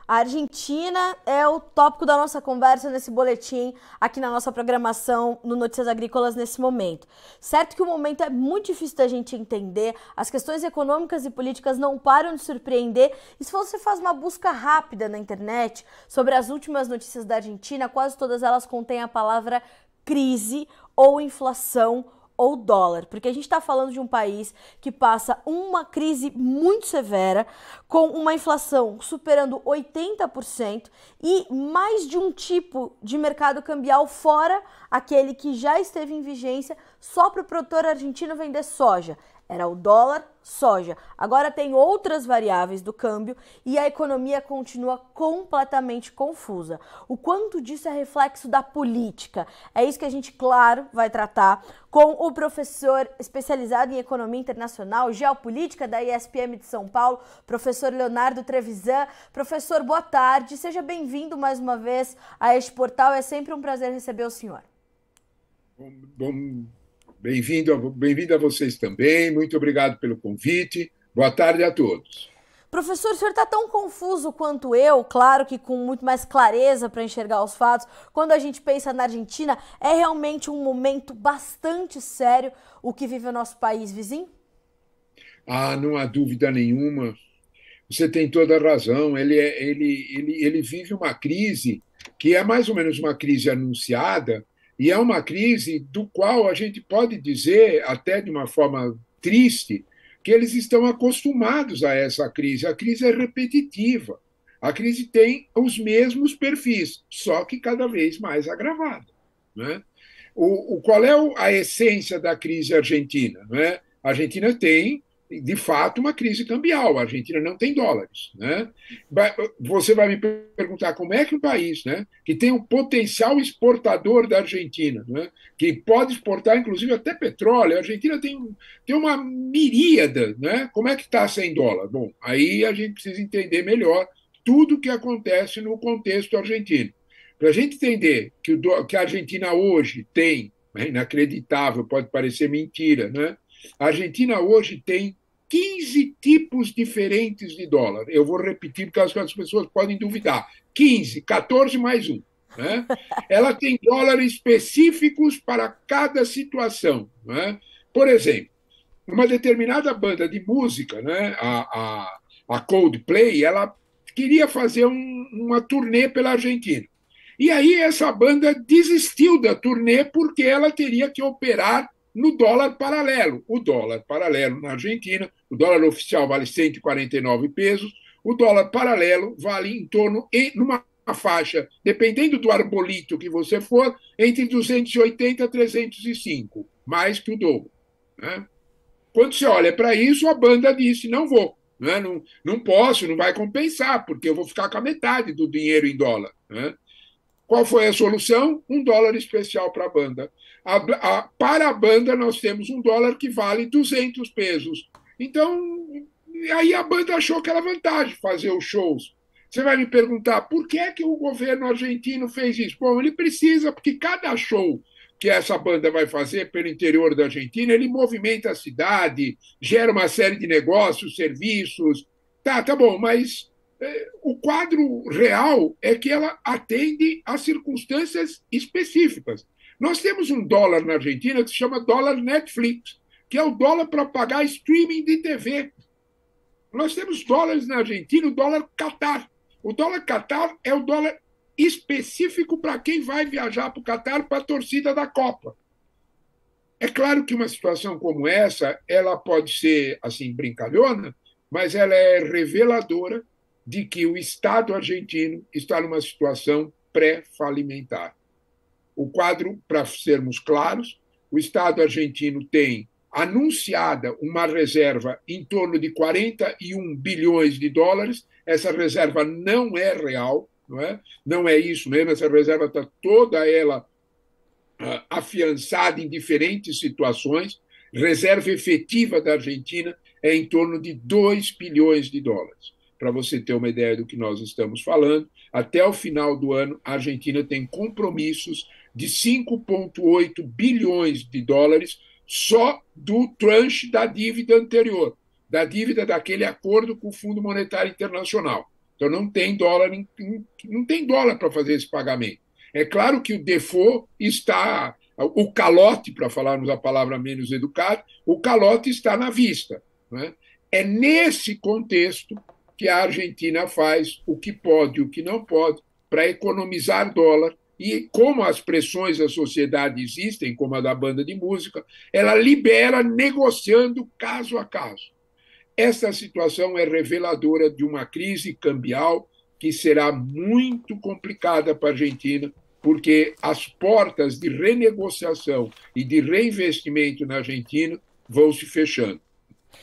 A Argentina é o tópico da nossa conversa nesse boletim, aqui na nossa programação no Notícias Agrícolas nesse momento. Certo que o momento é muito difícil da gente entender, as questões econômicas e políticas não param de surpreender, e se você faz uma busca rápida na internet sobre as últimas notícias da Argentina, quase todas elas contêm a palavra crise ou inflação ou dólar, porque a gente está falando de um país que passa uma crise muito severa, com uma inflação superando 80% e mais de um tipo de mercado cambial fora aquele que já esteve em vigência só para o produtor argentino vender soja. Era o dólar, soja. Agora tem outras variáveis do câmbio e a economia continua completamente confusa. O quanto disso é reflexo da política? É isso que a gente, claro, vai tratar com o professor especializado em economia internacional e geopolítica da ISPM de São Paulo, professor Leonardo Trevisan. Professor, boa tarde. Seja bem-vindo mais uma vez a este portal. É sempre um prazer receber o senhor. Bom, bem-vindo a vocês também. Muito obrigado pelo convite. Boa tarde a todos. Professor, o senhor está tão confuso quanto eu, claro que com muito mais clareza para enxergar os fatos. Quando a gente pensa na Argentina, é realmente um momento bastante sério o que vive o nosso país vizinho? Não há dúvida nenhuma. Você tem toda a razão. Ele vive uma crise que é mais ou menos uma crise anunciada e é uma crise do qual a gente pode dizer, até de uma forma triste, que eles estão acostumados a essa crise. A crise é repetitiva. A crise tem os mesmos perfis, só que cada vez mais agravada, né? Qual é a essência da crise argentina? Né? A Argentina tem, de fato, uma crise cambial. A Argentina não tem dólares. Né? Você vai me perguntar como é que um país, né, que tem um potencial exportador da Argentina, né, que pode exportar, inclusive, até petróleo, a Argentina tem uma miríada, né? Como é que está sem dólar? Bom, aí a gente precisa entender melhor tudo o que acontece no contexto argentino. Para a gente entender que a Argentina hoje tem, é inacreditável, pode parecer mentira, né? A Argentina hoje tem 15 tipos diferentes de dólar. Eu vou repetir porque as pessoas podem duvidar. 15, 14 mais um. Né? Ela tem dólares específicos para cada situação. Né? Por exemplo, uma determinada banda de música, né, a Coldplay, ela queria fazer uma turnê pela Argentina. E aí essa banda desistiu da turnê porque ela teria que operar no dólar paralelo. O dólar paralelo na Argentina, o dólar oficial vale 149 pesos, o dólar paralelo vale em torno, numa faixa, dependendo do arbolito que você for, entre 280 a 305, mais que o dobro. Né? Quando você olha para isso, a banda disse: não vou, né? Não posso, não vai compensar, porque eu vou ficar com a metade do dinheiro em dólar. Né? Qual foi a solução? Um dólar especial para a banda. Para a banda, nós temos um dólar que vale 200 pesos. Então, aí a banda achou que era vantagem fazer os shows. Você vai me perguntar por que é que o governo argentino fez isso? Bom, ele precisa, porque cada show que essa banda vai fazer pelo interior da Argentina, ele movimenta a cidade, gera uma série de negócios, serviços. Tá bom, mas o quadro real é que ela atende a circunstâncias específicas. Nós temos um dólar na Argentina que se chama dólar Netflix, que é o dólar para pagar streaming de TV. Nós temos dólares na Argentina, o dólar Qatar. O dólar Qatar é o dólar específico para quem vai viajar para o Qatar para a torcida da Copa. É claro que uma situação como essa, ela pode ser assim brincalhona, mas ela é reveladora de que o Estado argentino está numa situação pré-falimentar. O quadro, para sermos claros, o Estado argentino tem anunciada uma reserva em torno de 41 bilhões de dólares. Essa reserva não é real, não é isso mesmo, essa reserva está toda ela afiançada em diferentes situações. Reserva efetiva da Argentina é em torno de 2 bilhões de dólares. Para você ter uma ideia do que nós estamos falando, até o final do ano, a Argentina tem compromissos de 5,8 bilhões de dólares só do tranche da dívida anterior, da dívida daquele acordo com o Fundo Monetário Internacional. Então não tem dólar para fazer esse pagamento. É claro que o default está, o calote, para falarmos a palavra menos educada, o calote está na vista. Né? É nesse contexto que a Argentina faz o que pode e o que não pode para economizar dólar. E como as pressões da sociedade existem, como a da banda de música, ela libera negociando caso a caso. Esta situação é reveladora de uma crise cambial que será muito complicada para a Argentina, porque as portas de renegociação e de reinvestimento na Argentina vão se fechando.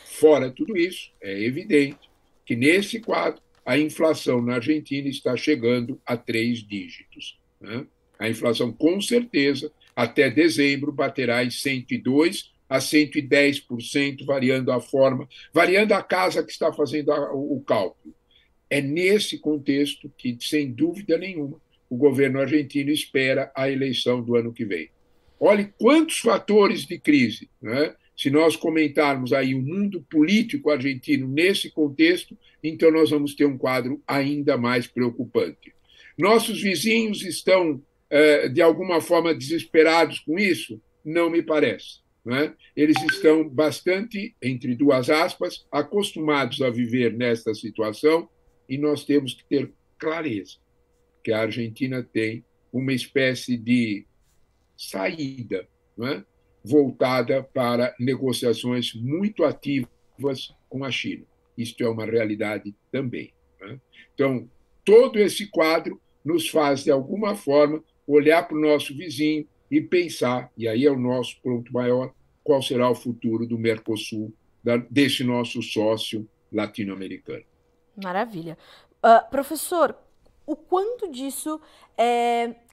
Fora tudo isso, é evidente que, nesse quadro, a inflação na Argentina está chegando a 3 dígitos. Né? A inflação, com certeza, até dezembro, baterá em 102% a 110%, variando a casa que está fazendo o cálculo. É nesse contexto que, sem dúvida nenhuma, o governo argentino espera a eleição do ano que vem. Olhe quantos fatores de crise, né? Se nós comentarmos aí o mundo político argentino nesse contexto, então nós vamos ter um quadro ainda mais preocupante. Nossos vizinhos estão, de alguma forma, desesperados com isso? Não me parece. Né? Eles estão bastante, entre duas aspas, acostumados a viver nesta situação e nós temos que ter clareza que a Argentina tem uma espécie de saída, né? Voltada para negociações muito ativas com a China. Isto é uma realidade também. Né? Então, todo esse quadro nos faz, de alguma forma, olhar para o nosso vizinho e pensar, e aí é o nosso ponto maior, qual será o futuro do Mercosul, desse nosso sócio latino-americano. Maravilha. Professor, o quanto disso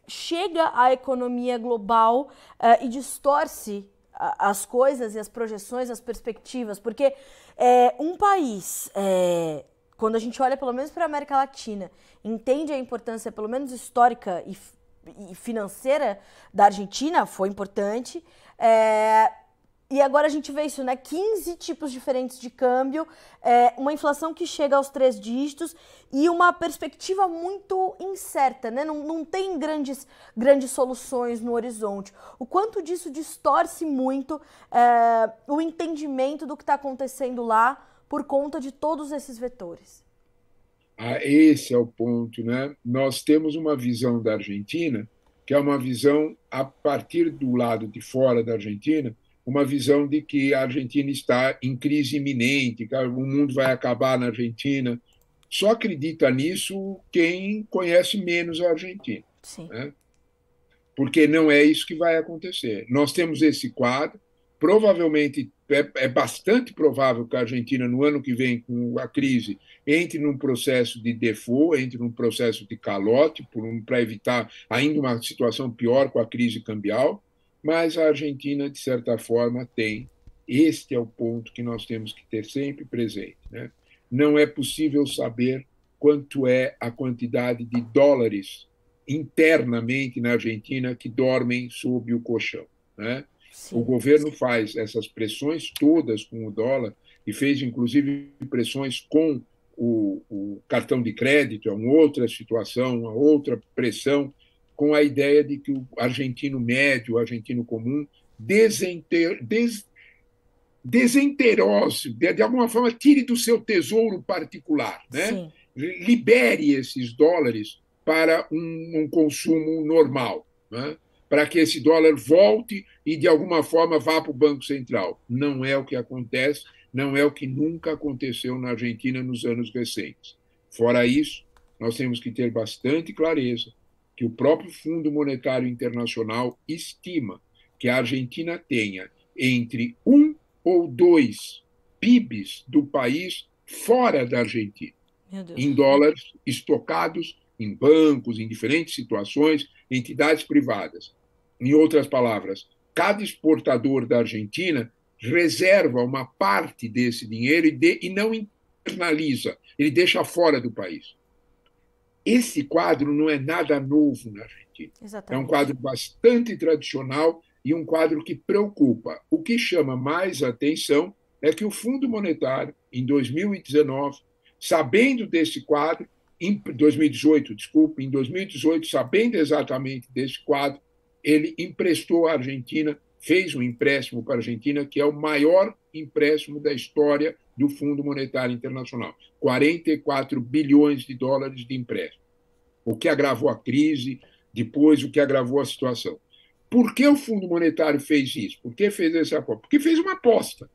chega à economia global e distorce as coisas e as projeções, as perspectivas? Porque um país, quando a gente olha pelo menos para a América Latina, entende a importância, pelo menos histórica e financeira da Argentina, foi importante. E agora a gente vê isso, né? 15 tipos diferentes de câmbio, uma inflação que chega aos 3 dígitos e uma perspectiva muito incerta, né? Não tem grandes soluções no horizonte. O quanto disso distorce muito o entendimento do que está acontecendo lá por conta de todos esses vetores. Esse é o ponto, né? Nós temos uma visão da Argentina que é uma visão, a partir do lado de fora da Argentina, uma visão de que a Argentina está em crise iminente, que o mundo vai acabar na Argentina. Só acredita nisso quem conhece menos a Argentina. Sim. Né? Porque não é isso que vai acontecer. Nós temos esse quadro, provavelmente é bastante provável que a Argentina, no ano que vem, com a crise, entre num processo de default, entre num processo de calote, para evitar ainda uma situação pior com a crise cambial, mas a Argentina, de certa forma, tem. Este é o ponto que nós temos que ter sempre presente. Né? Não é possível saber quanto é a quantidade de dólares internamente na Argentina que dormem sob o colchão. Né? O governo faz essas pressões todas com o dólar e fez, inclusive, pressões com o cartão de crédito, é uma outra situação, uma outra pressão, com a ideia de que o argentino médio, o argentino comum, desenterose, de alguma forma, tire do seu tesouro particular, né? Libere esses dólares para um consumo normal, né? Para que esse dólar volte e, de alguma forma, vá para o Banco Central. Não é o que acontece, não é o que nunca aconteceu na Argentina nos anos recentes. Fora isso, nós temos que ter bastante clareza que o próprio Fundo Monetário Internacional estima que a Argentina tenha entre 1 ou 2 PIBs do país fora da Argentina, em dólares estocados em bancos, em diferentes situações, entidades privadas. Em outras palavras, cada exportador da Argentina reserva uma parte desse dinheiro e não internaliza, ele deixa fora do país. Esse quadro não é nada novo na Argentina. Exatamente. É um quadro bastante tradicional e um quadro que preocupa. O que chama mais atenção é que o Fundo Monetário, em 2019, sabendo desse quadro, em 2018, desculpe, em 2018, sabendo exatamente desse quadro, ele emprestou à Argentina, fez um empréstimo para a Argentina, que é o maior empréstimo da história do Fundo Monetário Internacional, 44 bilhões de dólares de empréstimo, o que agravou a crise, depois o que agravou a situação. Por que o Fundo Monetário fez isso? Por que fez essa aposta? Porque fez uma aposta.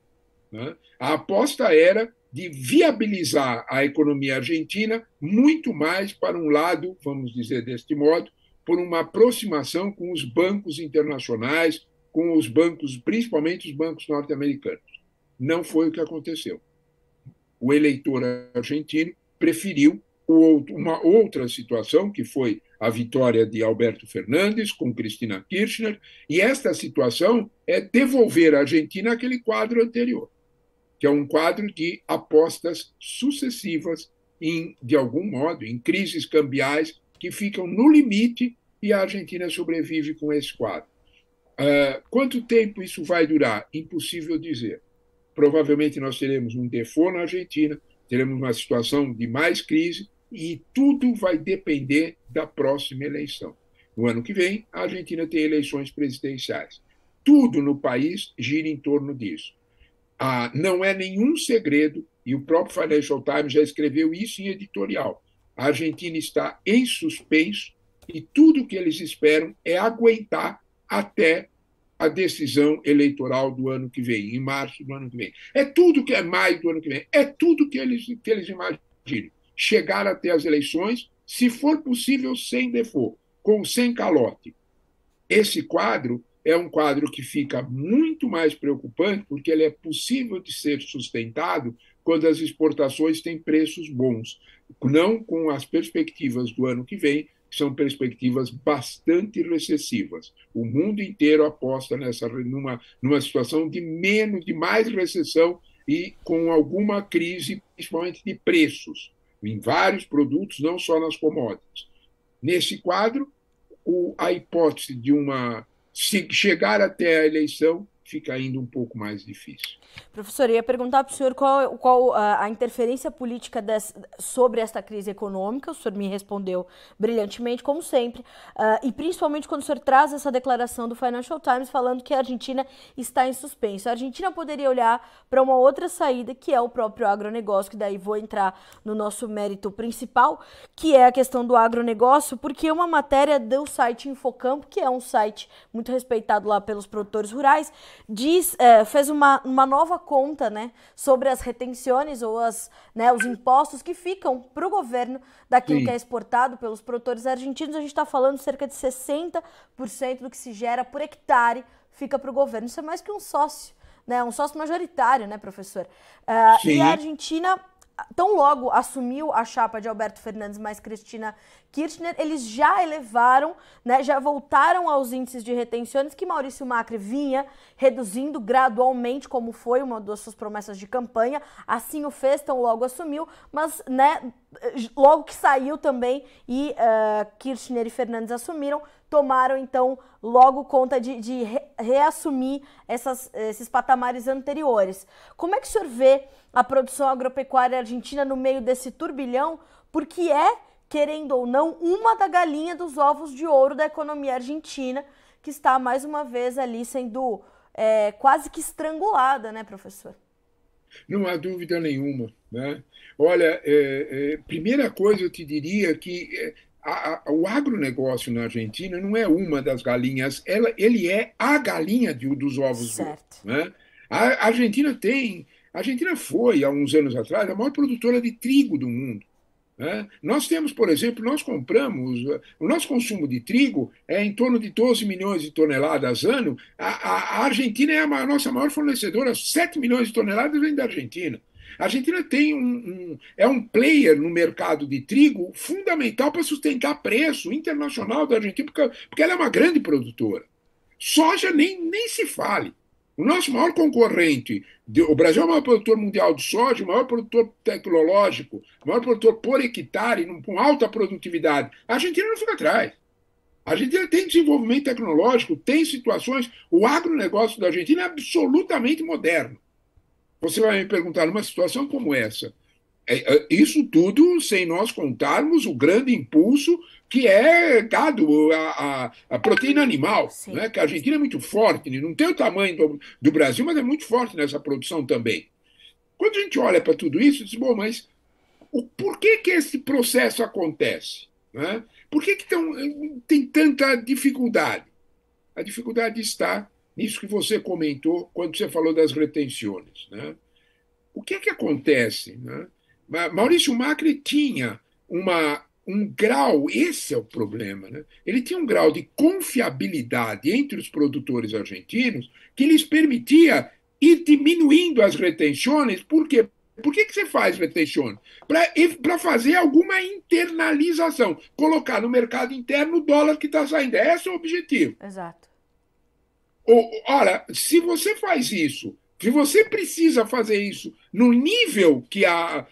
Né? A aposta era de viabilizar a economia argentina muito mais para um lado, vamos dizer deste modo, por uma aproximação com os bancos internacionais, com os bancos, principalmente os bancos norte-americanos. Não foi o que aconteceu. O eleitor argentino preferiu uma outra situação, que foi a vitória de Alberto Fernandes com Cristina Kirchner, e esta situação é devolver à Argentina aquele quadro anterior, que é um quadro de apostas sucessivas, de algum modo, em crises cambiais que ficam no limite e a Argentina sobrevive com esse quadro. Quanto tempo isso vai durar? Impossível dizer. Provavelmente nós teremos um default na Argentina, teremos uma situação de mais crise e tudo vai depender da próxima eleição. No ano que vem, a Argentina tem eleições presidenciais. Tudo no país gira em torno disso. Não é nenhum segredo, e o próprio Financial Times já escreveu isso em editorial. A Argentina está em suspenso e tudo o que eles esperam é aguentar até a decisão eleitoral do ano que vem, em março do ano que vem. É tudo que é maio do ano que vem, é tudo que eles imaginam. Chegar até as eleições, se for possível, sem default, sem calote. Esse quadro é um quadro que fica muito mais preocupante, porque ele é possível de ser sustentado quando as exportações têm preços bons, não com as perspectivas do ano que vem, que são perspectivas bastante recessivas. O mundo inteiro aposta numa situação de mais recessão e com alguma crise, principalmente de preços, em vários produtos, não só nas commodities. Nesse quadro, a hipótese de chegar até a eleição fica ainda um pouco mais difícil. Professor, eu ia perguntar para o senhor qual a interferência política sobre esta crise econômica. O senhor me respondeu brilhantemente, como sempre, e principalmente quando o senhor traz essa declaração do Financial Times falando que a Argentina está em suspenso. A Argentina poderia olhar para uma outra saída, que é o próprio agronegócio, que daí vou entrar no nosso mérito principal, que é a questão do agronegócio, porque uma matéria do site Infocampo, que é um site muito respeitado lá pelos produtores rurais, fez uma nova conta, né, sobre as retenções ou os impostos que ficam para o governo daquilo que é exportado pelos produtores argentinos. A gente está falando de cerca de 60% do que se gera por hectare fica para o governo. Isso é mais que um sócio, né, um sócio majoritário, né, professor? E a Argentina, tão logo assumiu a chapa de Alberto Fernandes mais Cristina Kirchner, eles já elevaram, né, já voltaram aos índices de retenções que Maurício Macri vinha reduzindo gradualmente, como foi uma das suas promessas de campanha. Assim o fez, tão logo assumiu, mas, né, logo que saiu também e Kirchner e Fernandes assumiram, tomaram, então, logo conta de reassumir esses patamares anteriores. Como é que o senhor vê a produção agropecuária argentina no meio desse turbilhão? Porque querendo ou não, uma da galinha dos ovos de ouro da economia argentina, que está, mais uma vez, ali sendo quase que estrangulada, né, professor? Não há dúvida nenhuma, né? Olha, primeira coisa eu te diria que o agronegócio na Argentina não é uma das galinhas, ele é a galinha dos ovos de ouro, né? A Argentina foi, há uns anos atrás, a maior produtora de trigo do mundo. Né? Nós temos, por exemplo, o nosso consumo de trigo é em torno de 12 milhões de toneladas ano. A Argentina é a nossa maior fornecedora, 7 milhões de toneladas vem da Argentina. A Argentina é um player no mercado de trigo fundamental para sustentar preço internacional da Argentina, porque ela é uma grande produtora. Soja nem se fale. O nosso maior concorrente, o Brasil é o maior produtor mundial de soja, o maior produtor tecnológico, o maior produtor por hectare, com alta produtividade. A Argentina não fica atrás. A Argentina tem desenvolvimento tecnológico, tem situações. O agronegócio da Argentina é absolutamente moderno. Você vai me perguntar, numa situação como essa, Isso tudo sem nós contarmos o grande impulso que é dado à proteína animal, Sim. né? Que a Argentina é muito forte, não tem o tamanho do Brasil, mas é muito forte nessa produção também. Quando a gente olha para tudo isso, diz, bom, mas por que esse processo acontece? Né? Por que tem tanta dificuldade? A dificuldade está nisso que você comentou quando você falou das retenções. Né? O que acontece? Né? Maurício Macri tinha um grau, esse é o problema, né? Ele tinha um grau de confiabilidade entre os produtores argentinos que lhes permitia ir diminuindo as retenções. Por quê? Por que você faz retenção? Para fazer alguma internalização, colocar no mercado interno o dólar que está saindo. Esse é o objetivo. Exato. Ora, se você faz isso, se você precisa fazer isso no nível que a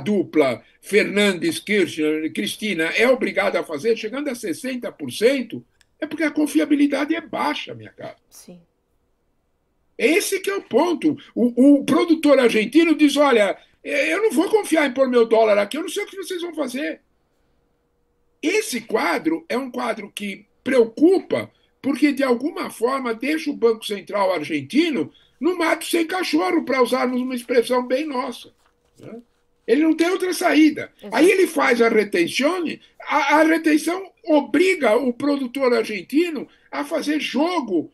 dupla Fernandes-Cristina é obrigada a fazer, chegando a 60%, é porque a confiabilidade é baixa, minha cara. Sim. Esse que é o ponto. O produtor argentino diz, olha, eu não vou confiar em pôr meu dólar aqui, eu não sei o que vocês vão fazer. Esse quadro é um quadro que preocupa, porque de alguma forma deixa o Banco Central argentino no mato sem cachorro, para usarmos uma expressão bem nossa. Né? Ele não tem outra saída. Exato. Aí ele faz a retenção, a retenção obriga o produtor argentino a fazer jogo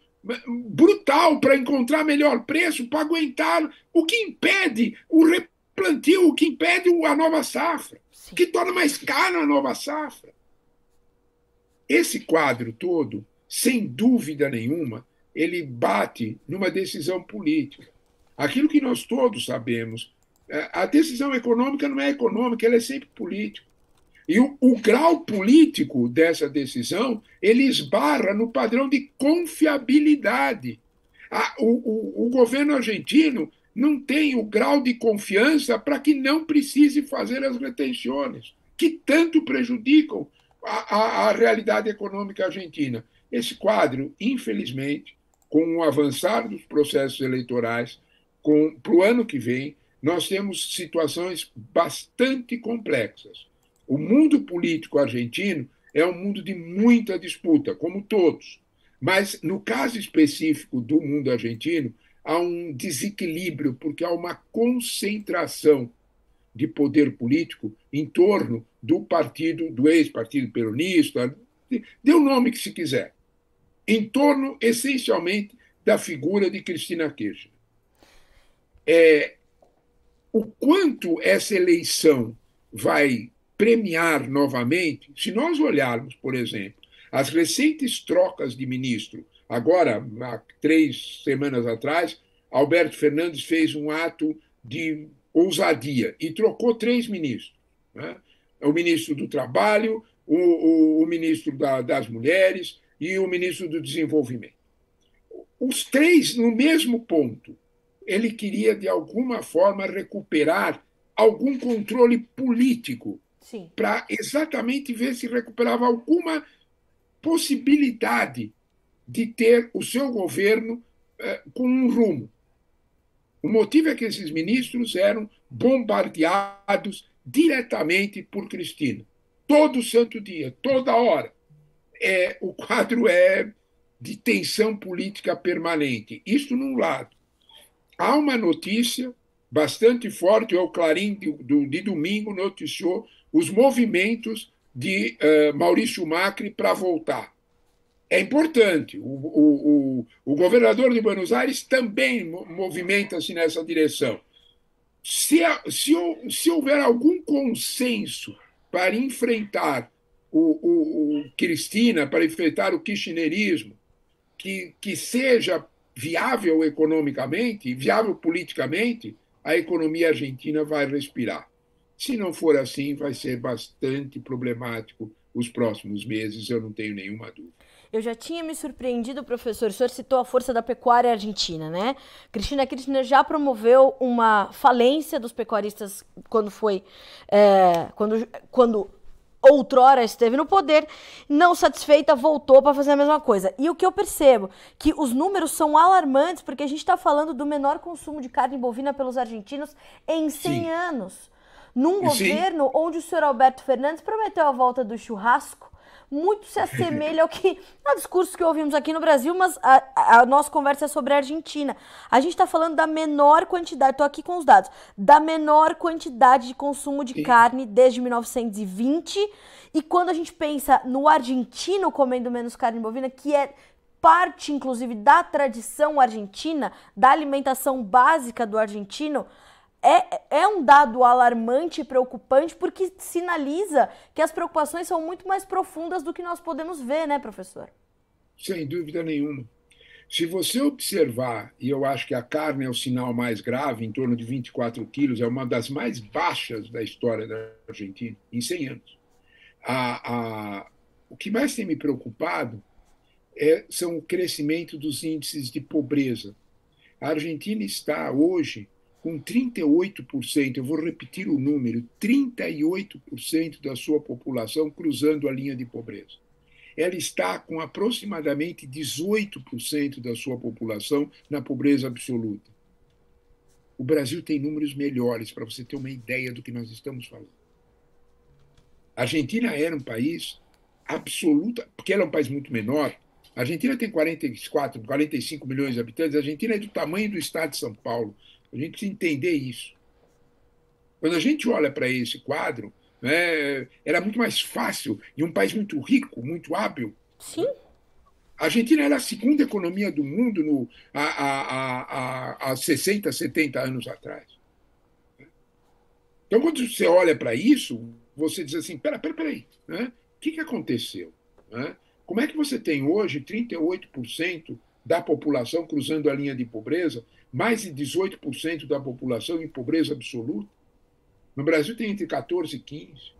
brutal para encontrar melhor preço, para aguentar, o que impede o replantio, o que impede a nova safra, Sim. que torna mais cara a nova safra. Esse quadro todo, sem dúvida nenhuma, ele bate numa decisão política. Aquilo que nós todos sabemos, a decisão econômica não é econômica, ela é sempre política. E o grau político dessa decisão, ele esbarra no padrão de confiabilidade. O governo argentino não tem o grau de confiança para que não precise fazer as retenções, que tanto prejudicam a realidade econômica argentina. Esse quadro, infelizmente, com o avançar dos processos eleitorais, para o ano que vem, nós temos situações bastante complexas. O mundo político argentino é um mundo de muita disputa, como todos. Mas, no caso específico do mundo argentino, há um desequilíbrio, porque há uma concentração de poder político em torno do partido, do ex-partido peronista, dê o nome que se quiser, em torno, essencialmente, da figura de Cristina Kirchner. O quanto essa eleição vai premiar novamente, se nós olharmos, por exemplo, as recentes trocas de ministro, agora, há 3 semanas atrás, Alberto Fernandes fez um ato de ousadia e trocou 3 ministros. Né? O ministro do Trabalho, o ministro das Mulheres e o ministro do Desenvolvimento. Os 3 no mesmo ponto. Ele queria, de alguma forma, recuperar algum controle político para exatamente ver se recuperava alguma possibilidade de ter o seu governo com um rumo. O motivo é que esses ministros eram bombardeados diretamente por Cristina. Todo santo dia, toda hora. O quadro é de tensão política permanente. Isso num lado. Há uma notícia bastante forte, o Clarim de domingo noticiou os movimentos de Maurício Macri para voltar. É importante. O governador de Buenos Aires também movimenta-se nessa direção. Se houver algum consenso para enfrentar o Cristina, para enfrentar o kirchnerismo, que seja viável economicamente, viável politicamente, a economia argentina vai respirar. Se não for assim, vai ser bastante problemático os próximos meses, eu não tenho nenhuma dúvida. Eu já tinha me surpreendido, professor, o senhor citou a força da pecuária argentina, né? Cristina Kirchner já promoveu uma falência dos pecuaristas quando outrora esteve no poder, não satisfeita, voltou para fazer a mesma coisa. E o que eu percebo, que os números são alarmantes, porque a gente está falando do menor consumo de carne bovina pelos argentinos em 100 anos. num Sim, governo onde o senhor Alberto Fernandes prometeu a volta do churrasco, muito se assemelha ao discurso que ouvimos aqui no Brasil, mas a nossa conversa é sobre a Argentina. A gente está falando da menor quantidade, estou aqui com os dados, da menor quantidade de consumo de sim. carne desde 1920. E quando a gente pensa no argentino comendo menos carne bovina, que é parte, inclusive, da tradição argentina, da alimentação básica do argentino, é um dado alarmante e preocupante, porque sinaliza que as preocupações são muito mais profundas do que nós podemos ver, né, professor? Sem dúvida nenhuma. Se você observar, e eu acho que a carne é o sinal mais grave, em torno de 24 quilos, é uma das mais baixas da história da Argentina, em 100 anos. O que mais tem me preocupado são o crescimento dos índices de pobreza. A Argentina está hoje com 38%, eu vou repetir o número, 38% da sua população cruzando a linha de pobreza. Ela está com aproximadamente 18% da sua população na pobreza absoluta. O Brasil tem números melhores, para você ter uma ideia do que nós estamos falando. A Argentina era um país absoluta, porque ela é um país muito menor. A Argentina tem 44, 45 milhões de habitantes, a Argentina é do tamanho do estado de São Paulo. A gente precisa entender isso. Quando a gente olha para esse quadro, né, era muito mais fácil, e um país muito rico, muito hábil. Sim. A Argentina era a segunda economia do mundo há 60, 70 anos atrás. Então, quando você olha para isso, você diz assim, peraí, né? O que aconteceu? Né? Como é que você tem hoje 38% da população cruzando a linha de pobreza, mais de 18% da população em pobreza absoluta? No Brasil tem entre 14 e 15.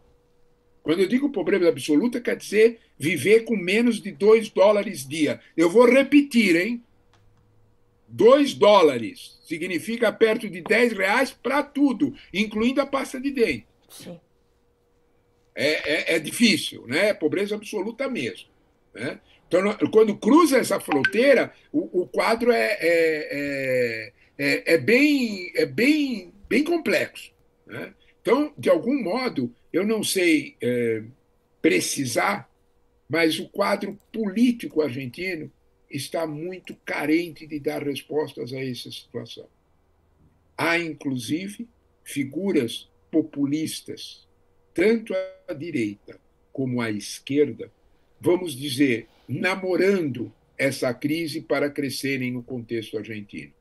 Quando eu digo pobreza absoluta, quer dizer viver com menos de $2 dia. Eu vou repetir, hein? $2 significa perto de R$ 10 para tudo, incluindo a pasta de dente. Sim. É difícil, né? Pobreza absoluta mesmo. Né? Então, quando cruza essa fronteira, o quadro bem complexo. Né? Então, de algum modo, eu não sei precisar, mas o quadro político argentino está muito carente de dar respostas a essa situação. Há, inclusive, figuras populistas, tanto à direita como à esquerda, vamos dizer, namorando essa crise para crescerem no contexto argentino.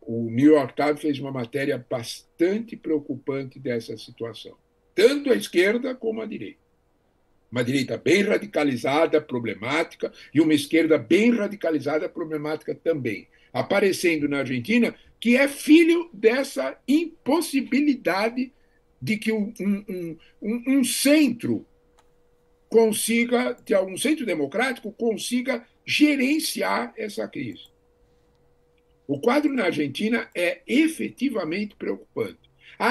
O New York Times fez uma matéria bastante preocupante dessa situação, tanto à esquerda como à direita. Uma direita bem radicalizada, problemática, e uma esquerda bem radicalizada, problemática também, aparecendo na Argentina, que é filho dessa impossibilidade de que um centro consiga, um centro democrático consiga gerenciar essa crise. O quadro na Argentina é efetivamente preocupante.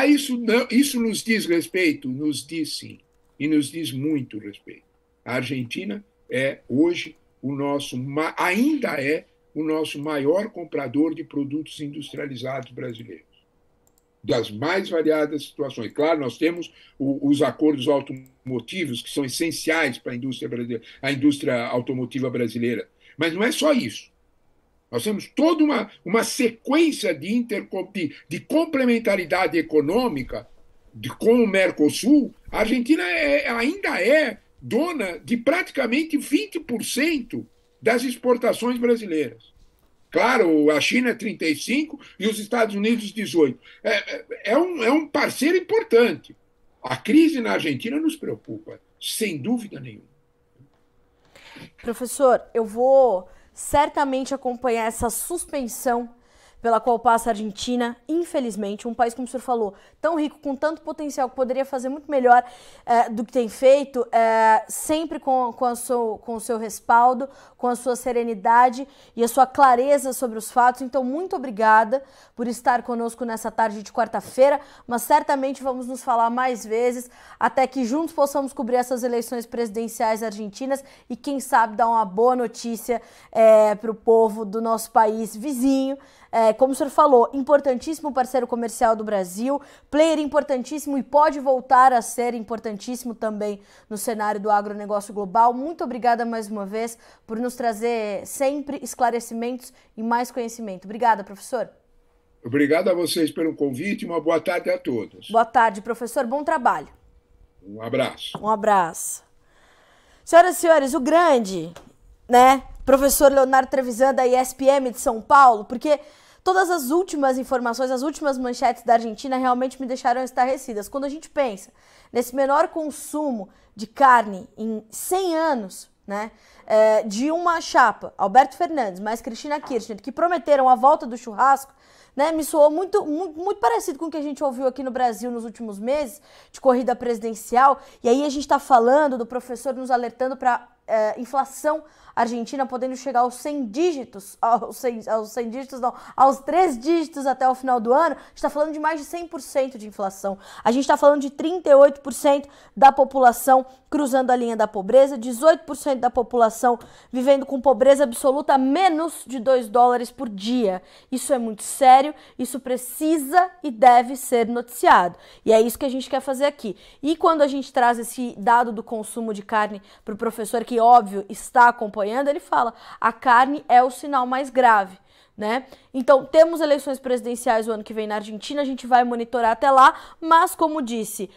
Isso nos diz respeito? Nos diz sim, e nos diz muito respeito. A Argentina hoje ainda é o nosso maior comprador de produtos industrializados brasileiros, das mais variadas situações. Claro, nós temos os acordos automotivos, que são essenciais para a indústria brasileira, a indústria automotiva brasileira. Mas não é só isso. Nós temos toda uma sequência de complementaridade econômica com o Mercosul. A Argentina ainda é dona de praticamente 20% das exportações brasileiras. Claro, a China é 35% e os Estados Unidos 18%. É um parceiro importante. A crise na Argentina nos preocupa, sem dúvida nenhuma. Professor, eu vou certamente acompanhar essa suspensão pela qual passa a Argentina, infelizmente, um país, como o senhor falou, tão rico, com tanto potencial, que poderia fazer muito melhor do que tem feito, sempre com o seu respaldo, com a sua serenidade e a sua clareza sobre os fatos. Então, muito obrigada por estar conosco nessa tarde de quarta-feira, mas certamente vamos nos falar mais vezes, até que juntos possamos cobrir essas eleições presidenciais argentinas e, quem sabe, dar uma boa notícia para o povo do nosso país vizinho, como o senhor falou, importantíssimo parceiro comercial do Brasil, player importantíssimo e pode voltar a ser importantíssimo também no cenário do agronegócio global. Muito obrigada mais uma vez por nos trazer sempre esclarecimentos e mais conhecimento. Obrigada, professor. Obrigado a vocês pelo convite e uma boa tarde a todos. Boa tarde, professor. Bom trabalho. Um abraço. Um abraço. Senhoras e senhores, o grande, né, professor Leonardo Trevisan da ESPM de São Paulo, porque todas as últimas informações, as últimas manchetes da Argentina realmente me deixaram estarrecidas. Quando a gente pensa nesse menor consumo de carne em 100 anos, né, de uma chapa, Alberto Fernandes mais Cristina Kirchner, que prometeram a volta do churrasco, né, me soou muito parecido com o que a gente ouviu aqui no Brasil nos últimos meses, de corrida presidencial. E aí a gente está falando do professor nos alertando para inflação argentina podendo chegar aos 100 dígitos, aos 3 dígitos até o final do ano. A gente está falando de mais de 100% de inflação. A gente está falando de 38% da população cruzando a linha da pobreza, 18% da população vivendo com pobreza absoluta, menos de $2 por dia. Isso é muito sério, isso precisa e deve ser noticiado. E é isso que a gente quer fazer aqui. E quando a gente traz esse dado do consumo de carne para o professor, que óbvio está acompanhando, ele fala: a carne é o sinal mais grave, né? Então, temos eleições presidenciais o ano que vem na Argentina, a gente vai monitorar até lá, mas como disse,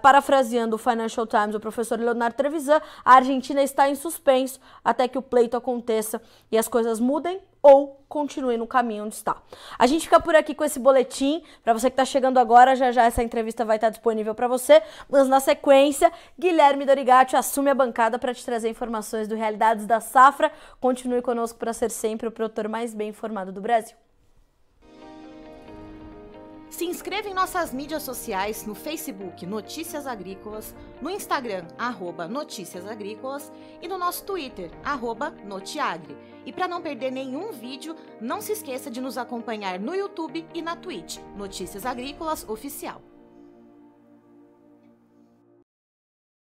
parafraseando o Financial Times, o professor Leonardo Trevisan, a Argentina está em suspenso até que o pleito aconteça e as coisas mudem ou continue no caminho onde está. A gente fica por aqui com esse boletim. Para você que está chegando agora, já já essa entrevista vai estar disponível para você. Mas na sequência, Guilherme Dorigatti assume a bancada para te trazer informações do Realidades da Safra. Continue conosco para ser sempre o produtor mais bem informado do Brasil. Se inscreva em nossas mídias sociais, no Facebook Notícias Agrícolas, no Instagram @Notícias Agrícolas e no nosso Twitter @Notiagre. E para não perder nenhum vídeo, não se esqueça de nos acompanhar no YouTube e na Twitch, Notícias Agrícolas Oficial.